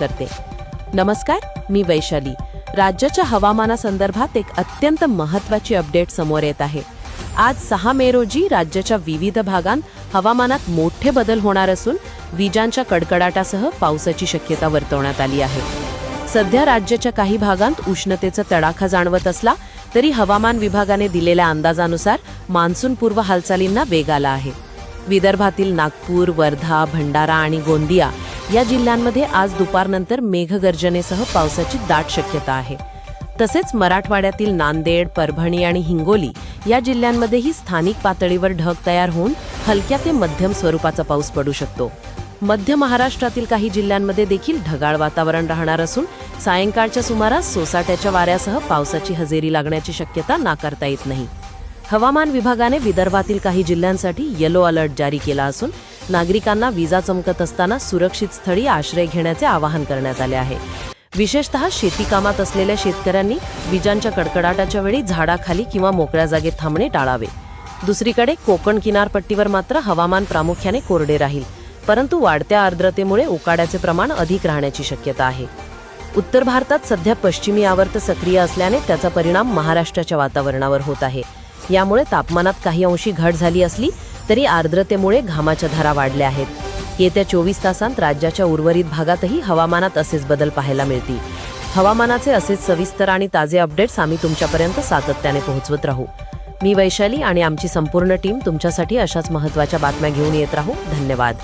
करते. नमस्कार, मी वैशाली. राज्याच्या हवामानासंदर्भात एक अत्यंत महत्त्वाची अपडेट समोर येत आहे. आज 6 मे रोजी राज्याच्या विविध भागांत हवामानात मोठे बदल होणार असून विजांच्या कडकडाटासह पावसाची शक्यता वर्तवण्यात आली आहे. सध्या राज्याच्या काही भागांत उष्णतेचा तडाखा जाणवत असला तरी हवामान विभागाने दिलेल्या अंदाजानुसार मान्सूनपूर्व हालचालींना वेग आला आहे. विदर्भातील नागपूर, वर्धा, भंडारा आणि गोंदिया या जिल्ह्यांमध्ये आज दुपारनंतर मेघगर्जनेसह पावसाची दाट शक्यता आहे. तसेच मराठवाड्यातील नांदेड, परभणी आणि हिंगोली या जिल्ह्यांमध्येही स्थानिक पातळीवर ढग तयार होऊन हलक्या ते मध्यम स्वरूपाचा पाऊस पडू शकतो. मध्य महाराष्ट्रातील काही जिल्ह्यांमध्ये देखील ढगाळ वातावरण राहणार असून सायंकाळच्या सुमारास सोसाट्याच्या वाऱ्यासह पावसाची हजेरी लागण्याची शक्यता नाकारता येत नाही. हवामान विभागाने विदर्भातील काही जिल्ह्यांसाठी येलो अलर्ट जारी केला असून नागरिकांना विजा चमकत असताना सुरक्षित स्थळी आश्रय घेण्याचे आवाहन करण्यात आले आहे. विशेषतः शेती कामात असलेल्या शेतकऱ्यांनी विजांच्या कडकडाटाच्या वेळी झाडाखाली किंवा मोकळ्या जागेत थांबणे टाळावे. दुसरीकडे कोकण किनारपट्टीवर मात्र हवामान प्रामुख्याने कोरडे राहील, परंतु वाढत्या आर्द्रतेमुळे उकाड्याचे प्रमाण अधिक राहण्याची शक्यता आहे. उत्तर भारतात सध्या पश्चिमी आवर्त सक्रिय असल्याने त्याचा परिणाम महाराष्ट्राच्या वातावरणावर होत आहे. यामुळे तापमानात काही अंशी घट झाली असली तरी आर्द्रतेमुळे घामाच्या धारा वाढल्या आहेत. येत्या 24 तासांत राज्याच्या उर्वरित भागातही हवामानात असेच बदल पाहायला मिळतील. हवामानाचे असेच सविस्तर आणि ताजे अपडेट्स आम्ही तुमच्यापर्यंत सातत्याने पोहोचवत राहू. मी वैशाली आणि आमची संपूर्ण टीम तुमच्यासाठी अशाच महत्त्वाच्या बातम्या घेऊन येत राहू. धन्यवाद.